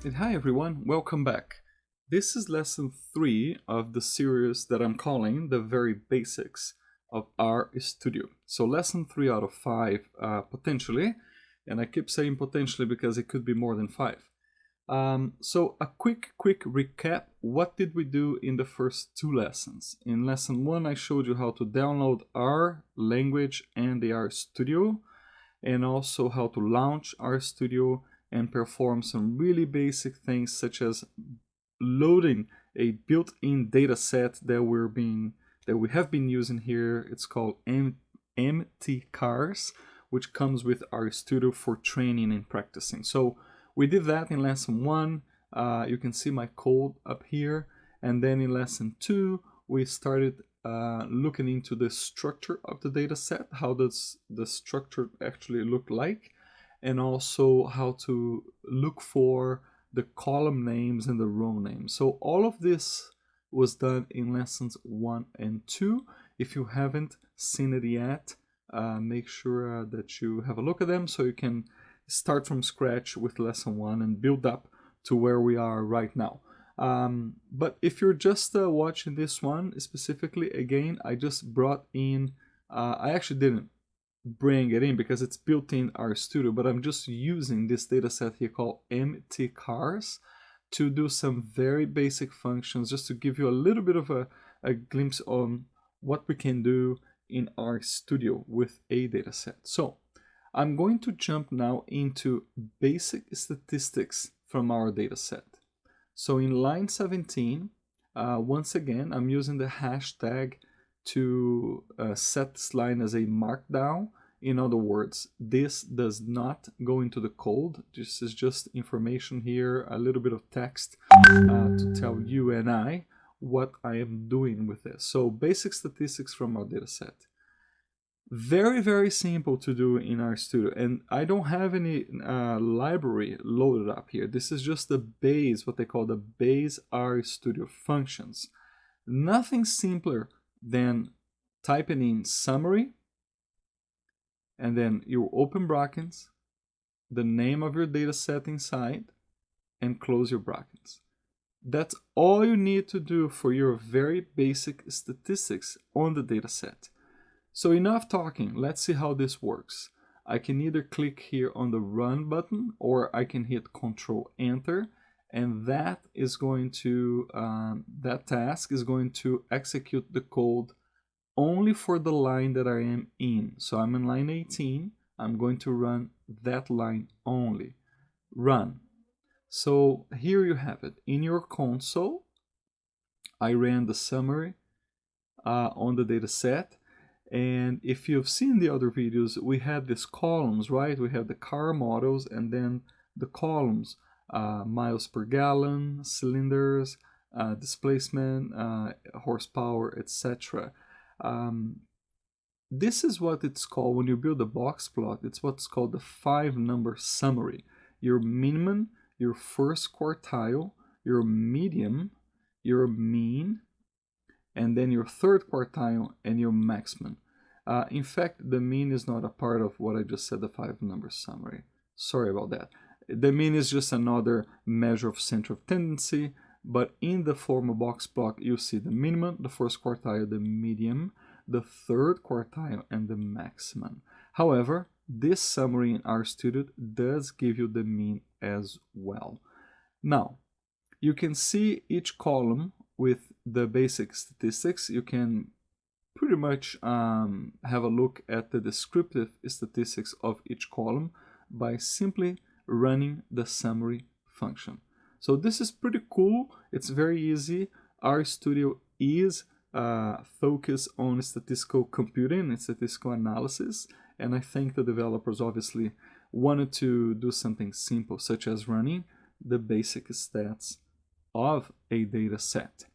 And hi everyone, welcome back. This is lesson 3 of the series that I'm calling the very basics of RStudio. So lesson 3 out of 5 potentially, and I keep saying potentially because it could be more than 5. So a quick recap. What did we do in the first 2 lessons? In lesson 1 I showed you how to download R language and the RStudio, and also how to launch RStudio and perform some really basic things such as loading a built-in dataset that we have been using here. It's called MTCars, which comes with RStudio for training and practicing. So we did that in lesson 1. You can see my code up here. And then in lesson 2, we started looking into the structure of the dataset. How does the structure actually look like? And also how to look for the column names and the row names. So all of this was done in lessons 1 and 2. If you haven't seen it yet, make sure that you have a look at them so you can start from scratch with lesson 1 and build up to where we are right now. But if you're just watching this one specifically, again, I just brought in, I actually didn't bring it in because it's built in RStudio, but I'm just using this dataset here called MTCars to do some very basic functions, just to give you a little bit of a glimpse on what we can do in RStudio with a dataset. So I'm going to jump now into basic statistics from our dataset. So in line 17, once again, I'm using the hashtag to set this line as a markdown. In other words, this does not go into the code. This is just information here, a little bit of text to tell you and I what I am doing with this. So basic statistics from our dataset. Very simple to do in RStudio, and I don't have any library loaded up here. This is just the base, what they call the base RStudio functions. Nothing simpler than typing in summary, and then you open brackets, the name of your data set inside, and close your brackets. That's all you need to do for your very basic statistics on the data set. So enough talking, let's see how this works. I can either click here on the run button or I can hit Control Enter, and that is going to, that task is going to execute the code only for the line that I am in. So I'm in line 18, I'm going to run that line only. Run. So here you have it. In your console, I ran the summary on the data set. And if you've seen the other videos, we had these columns, right? We have the car models and then the columns, miles per gallon, cylinders, displacement, horsepower, etc. This is what it's called when you build a box plot. It's what's called the 5-number summary. Your minimum, your first quartile, your median, your mean, and then your third quartile and your maximum. In fact, the mean is not a part of what I just said, the 5-number summary. Sorry about that. The mean is just another measure of center of tendency, but in the formal box plot, you see the minimum, the first quartile, the median, the third quartile, and the maximum. However, this summary in RStudio does give you the mean as well. Now, you can see each column with the basic statistics. You can pretty much have a look at the descriptive statistics of each column by simply running the summary function. So this is pretty cool. It's very easy. RStudio is focused on statistical computing and statistical analysis, and I think the developers obviously wanted to do something simple, such as running the basic stats of a data set.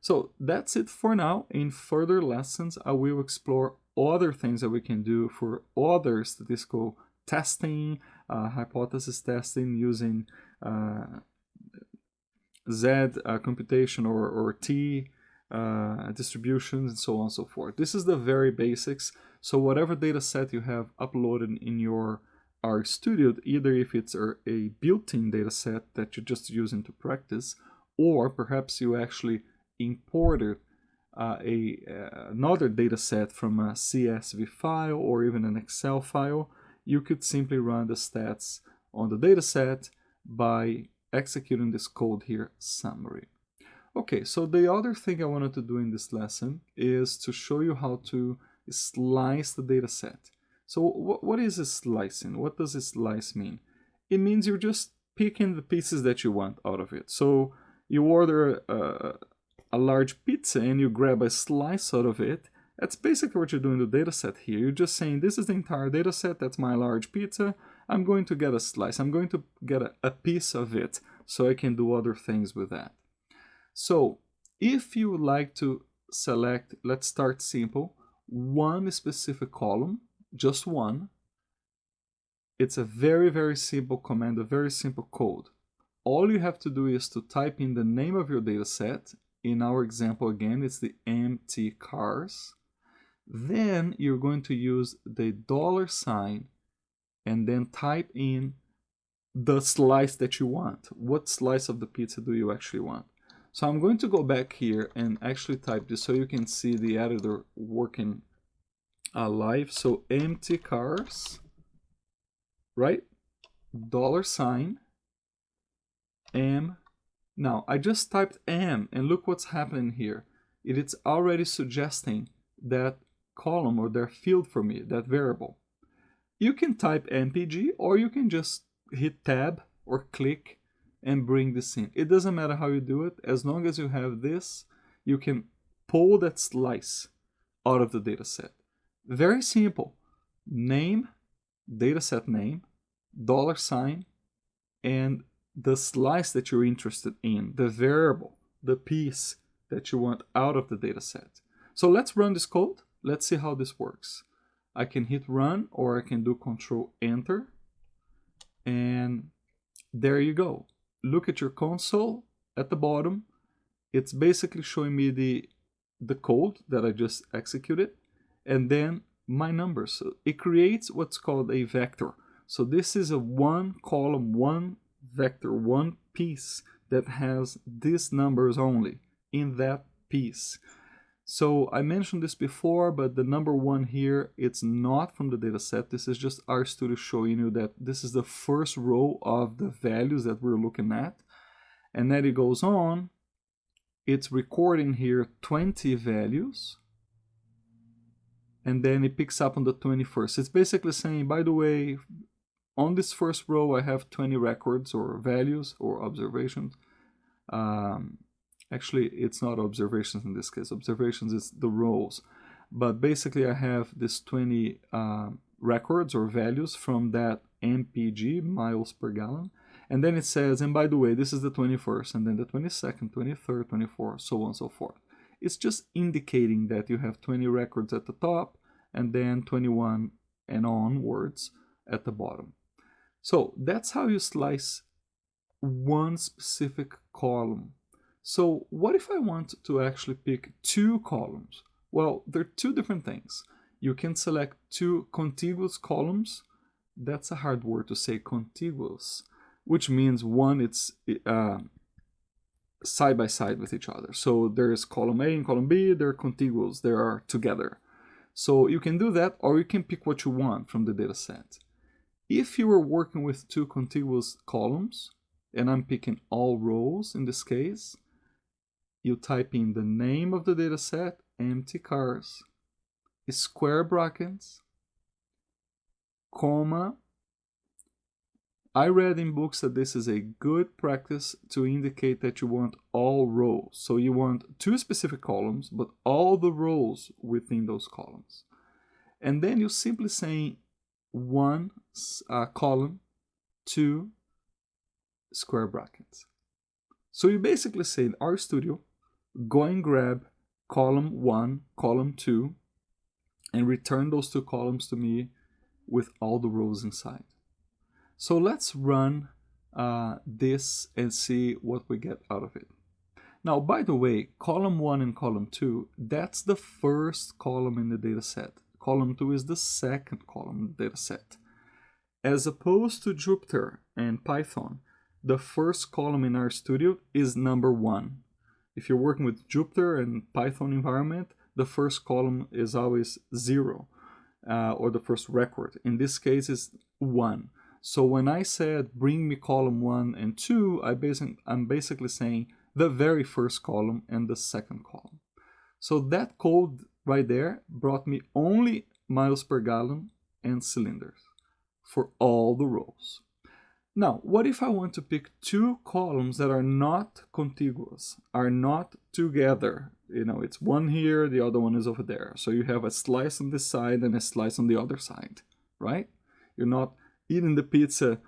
So that's it for now. In further lessons, I will explore other things that we can do for other statistical testing, hypothesis testing using Z computation or T distributions, and so on and so forth. This is the very basics. So whatever data set you have uploaded in your RStudio, either if it's a built-in dataset that you're just using to practice, or perhaps you actually imported another dataset from a CSV file or even an Excel file, you could simply run the stats on the dataset by executing this code here, summary. Okay, so the other thing I wanted to do in this lesson is to show you how to slice the dataset. So what is a slicing? What does a slice mean? It means you're just picking the pieces that you want out of it. So you order a large pizza and you grab a slice out of it. That's basically what you're doing in the dataset here. You're just saying, this is the entire dataset, that's my large pizza. I'm going to get a slice. I'm going to get a piece of it so I can do other things with that. So if you would like to select, let's start simple, one specific column, just one. It's a very, very simple command, a very simple code. All you have to do is to type in the name of your dataset. In our example, again, it's the empty cars. Then you're going to use the $sign and then type in the slice that you want. What slice of the pizza do you actually want? So I'm going to go back here and actually type this so you can see the editor working live. So empty cars, right? $sign M. Now I just typed M and look what's happening here. It's already suggesting that column or that field for me, that variable. You can type MPG or you can just hit tab or click and bring this in. It doesn't matter how you do it. As long as you have this, you can pull that slice out of the dataset. Very simple. Name, dataset name, $sign, and the slice that you're interested in, the variable, the piece that you want out of the dataset. So let's run this code. Let's see how this works. I can hit run or I can do Control Enter. And there you go. Look at your console at the bottom. It's basically showing me the code that I just executed and then my numbers. So it creates what's called a vector. So this is a one column, one vector, one piece that has these numbers only in that piece. So I mentioned this before, but the number 1 here, it's not from the dataset. This is just RStudio showing you that this is the first row of the values that we're looking at. And then it goes on, it's recording here 20 values. And then it picks up on the 21st. It's basically saying, by the way, on this first row, I have 20 records or values or observations. Actually, it's not observations in this case. Observations is the rows. But basically, I have this 20 records or values from that MPG, miles per gallon. And then it says, and by the way, this is the 21st, and then the 22nd, 23rd, 24th, so on and so forth. It's just indicating that you have 20 records at the top, and then 21 and onwards at the bottom. So that's how you slice one specific column. So what if I want to actually pick 2 columns? Well, there are 2 different things. You can select 2 contiguous columns. That's a hard word to say, contiguous, which means one it's side by side with each other. So there's column A and column B, they're contiguous, they are together. So you can do that, or you can pick what you want from the data set. If you were working with 2 contiguous columns, and I'm picking all rows in this case, you type in the name of the dataset, empty cars, square brackets, comma. I read in books that this is a good practice to indicate that you want all rows. So you want 2 specific columns, but all the rows within those columns. And then you simply say 1 column, 2 square brackets. So you basically say in RStudio, go and grab column 1, column 2, and return those 2 columns to me with all the rows inside. So let's run this and see what we get out of it. Now, by the way, column 1 and column 2, that's the first column in the data set. Column 2 is the second column in the data set. as opposed to Jupyter and Python, the first column in RStudio is number 1. If you're working with Jupyter and Python environment, the first column is always 0, or the first record. In this case, is 1. So when I said bring me column 1 and 2, I'm basically saying the very first column and the second column. So that code right there brought me only miles per gallon and cylinders for all the rows. Now, what if I want to pick 2 columns that are not contiguous, are not together? You know, it's one here, the other one is over there. So you have a slice on this side and a slice on the other side, right? You're not eating the pizza,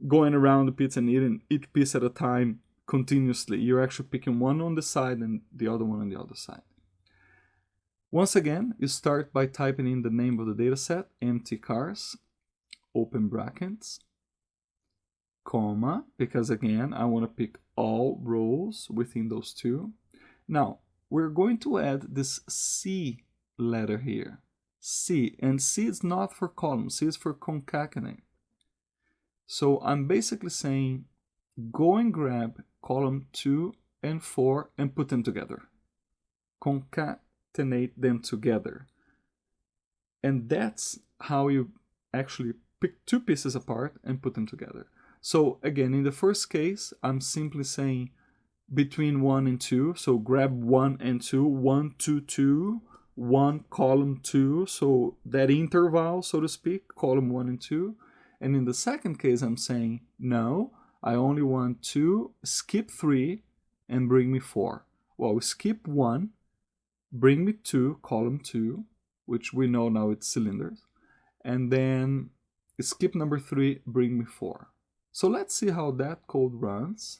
going around the pizza and eating each piece at a time continuously. You're actually picking one on the side and the other one on the other side. Once again, you start by typing in the name of the dataset, empty cars, open brackets, comma, because again, I want to pick all rows within those 2. Now, we're going to add this C letter here. C, and C is not for column, C is for concatenate. So I'm basically saying, go and grab column 2 and 4 and put them together. Concatenate them together. And that's how you actually pick 2 pieces apart and put them together. So again, in the first case, I'm simply saying between 1 and 2. So grab 1 and 2, 1, 2, 2, 1, column 2. So that interval, so to speak, column 1 and 2. And in the second case, I'm saying, no, I only want 2, skip 3, and bring me 4. Well, skip 1, bring me 2, column 2, which we know now it's cylinders. And then skip number 3, bring me 4. So let's see how that code runs.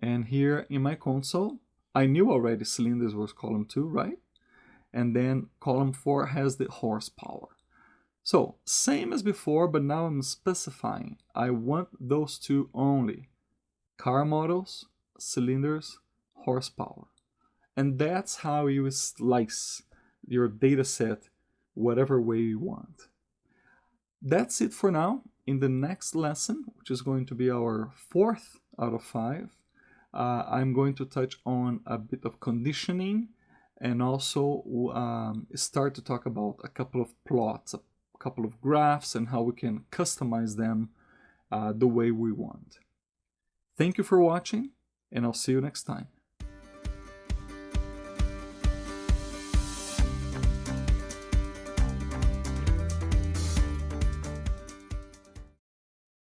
And here in my console, I knew already cylinders was column 2, right? And then column 4 has the horsepower. So same as before, but now I'm specifying. I want those 2 only. Car models, cylinders, horsepower. And that's how you slice your data set whatever way you want. That's it for now. In the next lesson, which is going to be our 4th out of 5, I'm going to touch on a bit of conditioning and also start to talk about a couple of plots, a couple of graphs, and how we can customize them the way we want. Thank you for watching, and I'll see you next time.